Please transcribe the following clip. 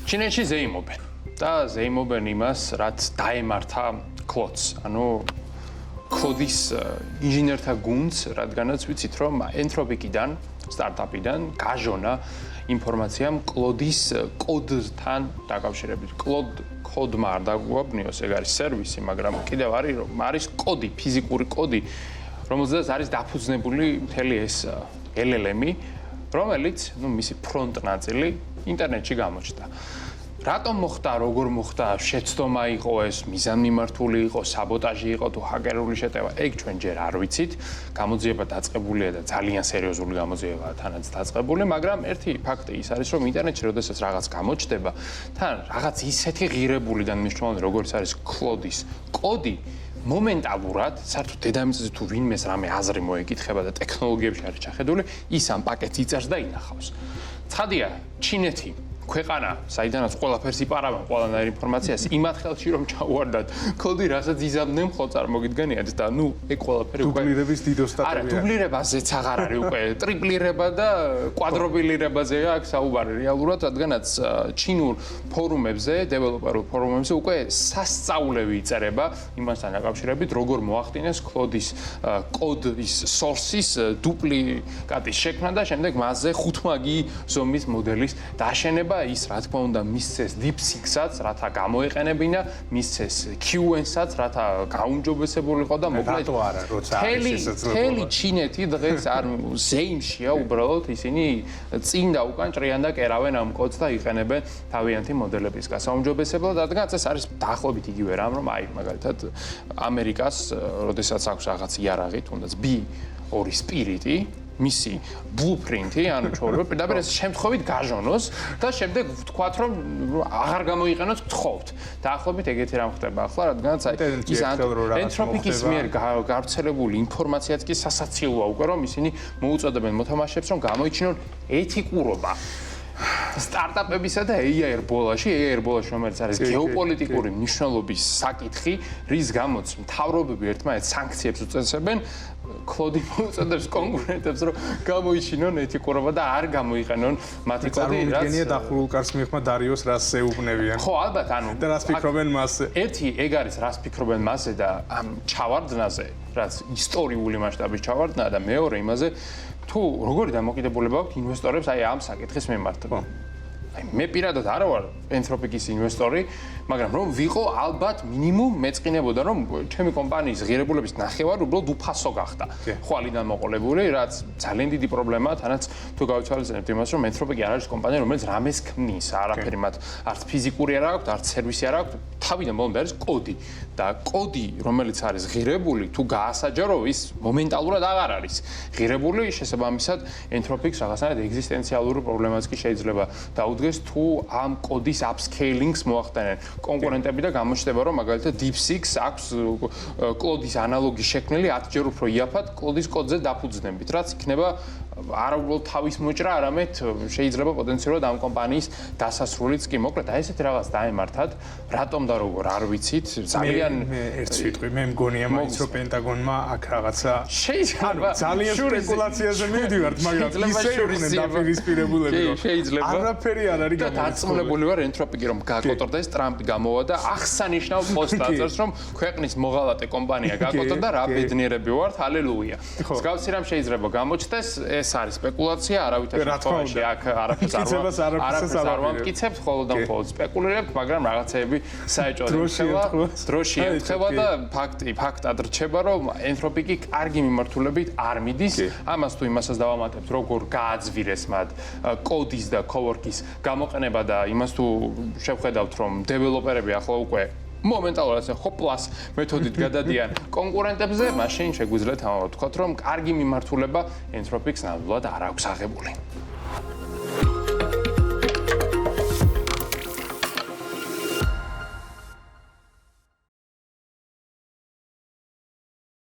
ჩინეთში ზეიმობენ და ზეიმობენ იმას, რაც დაემართა კლოდს. ანუ კლოდის ინჟინერთა გუნდს, რადგანაც ვიცით, რომ ენთროპიკიდან, სტარტაპიდან გაჟონა ინფორმაციამ კლოდის კოდთან დაკავშირებით. კოდმა არ დაგვაბნიოს, ეგ არის სერვისი, მაგრამ კიდევ არის, რომ არის კოდი, ფიზიკური კოდი, რომელზეც არის დაფუძნებული მთელი ეს LLM-ი, რომელიც, მისი ფრონტ ნაწილი ინტერნეტში გამოჩნდა. რატომ მოხდა, როგორ მოხდა, შეცდომა იყო ეს, მიზანმიმართული იყო, საბოტაჟი იყო თუ ჰაკერული შეტევა, ეგ ჩვენ ჯერ არ ვიცით. გამოძიება დაწყებულია და ძალიან სერიოზული გამოძიებაა თანაც დაწყებული, მაგრამ ერთი ფაქტი ის არის, რომ ინტერნეტში როდესაც რაღაც გამოჩნდება, თან რაღაც ისეთი ღირებული და მნიშვნელოვანი, როგორც არის კლოდის კოდი, მომენტალურად, საერთოდ დედამიწაზე თუ ვინმეს რამე აზრი მოეკითხება და ტექნოლოგიებში არის ჩახედული, ის ამ პაკეტს იწერს და ინახავს. ცხადია, ჩინეთი ქვეყანა, საიდანაც ყველაფერს იპარავენ, ყველანაირ ინფორმაციას, იმათ ხელში რომ ჩაუვარდათ კოდი, რასაც იზამდნენ, ხო წარმოგიდგენიათ და ეგ ყველაფერი უკვე დუბლირების დიდოსტატია. არა, დუბლირებაზეც აღარ არის უკვე, ტრიპლირება და კვადროპლირებაზეა აქ საუბარი რეალურად, რადგანაც ჩინურ ფორუმებზე, დეველოპერულ ფორუმებზე უკვე სასწაულები იწერება იმასთან დაკავშირებით, როგორ მოახდინეს კლოდის კოდის სორსის დუპლიკატის შექმნა და შემდეგ მასზე 5 ზომის მოდელის დაშენება. ის რა თქმა უნდა მისცეს DeepSeek-საც, რათა გამოეყენებინა, მისცეს QN-საც, რათა გაუმჯობესებულიყო და მოკლედ რატო არა, როცა არის შესაძლებლობა. მთელი ჩინეთი დღეს არ ზეიმშია უბრალოდ ისინი წინ და უკან ჭრიან და კერავენ ამ კოდს და იყენებენ თავიანთი მოდელების გასაუმჯობესებლად, რადგანაც ეს არის დაახლოებით იგივე რამ, რომ მაგალითად ამერიკას, როდესაც აქვს რაღაც იარაღი, თუნდაც B2 სპირიტი მისი ბლუპრინტი, ანუ ჩვეულებრივ პირდაპირ ეს შემთხვევით გაჟონოს და შემდეგ ვთქვათ, რომ აღარ გამოიყენოთ გთხოვთ. დაახლოებით ეგეთი რამ ხდება ახლა, რადგანაც ის ენთროპიკის მიერ გავრცელებული ინფორმაციაც კი სასაცილოა უკვე, რომ ისინი მოუწოდებენ მოთამაშეებს, რომ გამოიჩინონ ეთიკურობა. სტარტაპებისა და AI ბოლაში, რომელიც არის გეოპოლიტიკური მნიშვნელობის საკითხი, რის გამოც მთავრობები ერთმანეთს სანქციებს უწესებენ, კლოდი მოუწოდებს კონკურენტებს, რომ გამოიჩინონ ეთიკურობა და არ გამოიყენონ მათი კოდი, რაც წარმოიდგენია დახურულ კარს მიღმა დარიოს რას ეუბნებიან. ხო, ალბათ, და რას ფიქრობენ მასზე. ერთი ეგ არის, რას ფიქრობენ მასზე და ამ ჩავარდნაზე, რაც ისტორიული მასშტაბის ჩავარდნაა და მეორე იმაზე, თუ როგორი დამოკიდებულება აქვს ინვესტორებს ამ საკითხის მიმართ. მე პირადად არ ვარ ენთროპიკის ინვესტორი, მაგრამ რომ ვიყო ალბათ მინიმუმ მეწყინებოდა, რომ ჩემი კომპანიის ღირებულების ნახევარი უბრალოდ უფასო გახდა. ხვალიდან მოყოლებული, რაც ძალიან დიდი პრობლემაა, თანაც თუ გავიცვალებთ იმას, რომ ენთროპიკი არ არის კომპანია, რომელიც რამეს ქმნის, არაფერი მათ არც ფიზიკური არ აქვს, არც სერვისი არ აქვს, თავიდან ბოლომდე არის კოდი. და კოდი, რომელიც არის ღირებული, თუ გაასაჯარო, ის მომენტალურად აღარ არის ღირებული, შესაბამისად ენთროპიკს რაღაცნაირად ეგზისტენციალური პრობლემაც კი შეიძლება დაუდგეს, თუ ამ კოდის upscaling-ს მოახდენენ კონკურენტები და გამოჩნდება, რომ მაგალითად DeepSeek-ს აქვს კლოდის ანალოგი შექმნილი 10-ჯერ უფრო იაფად კლოდის კოდზე დაფუძნებით, რაც იქნება არა უბრალოდ თავის მოჭრა, არამედ შეიძლება პოტენციალურად ამ კომპანიის დასასრულიც კი. მოკლედ, აი ესეთი რაღაც დაემართათ, რატომ და როგორ არ ვიცით, ძალიან ერთ სიტყვი, მე მგონია მაინც რომ პენტაგონმა აქ რაღაცა შეიძლება ძალიან სპეკულაციაზე მივდივართ, მაგრამ ისე იყვნენ დაპირისპირებულები, რომ არაფერი არ არის და დაწმუნებული ვარ ენთროპიკი რომ გაკოტრდეს, ტრამპი გამოვა და აღსანიშნავ პოსტს აწერს, რომ ქვეყნის მოღალატე კომპანია გაკოტრდა, რა ბედნიერები ვართ, ჰალელუია. მსგავსი რამ შეიძლება გამოჩნდეს, ეს არის სპეკულაცია, არავითარ შემთხვევაში აქ არაფერს არ ვამტკიცებთ, ხოლო და მხოლოდ სპეკულირებთ, მაგრამ რაღაცეები საეჭვოდ დროში ემთხვევა და ფაქტად რჩება, რომ ენთროპიკი კარგი მიმართულებით არ მიდის. ამას თუ იმასაც დავამატებთ, როგორ გააძვირეს მათ კოდის და cowork-ის გამოყენება და იმას თუ შევხედავთ, რომ დეველოპერები ახლა უკვე მომენტალურად ასე ჰოპლას მეთოდით გადადიან კონკურენტებზე, მაშინ შეგვიძლია თამამად ვთქვათ, რომ კარგი მიმართულება ენთროპიკს ნამდვილად არ აქვს აღებული.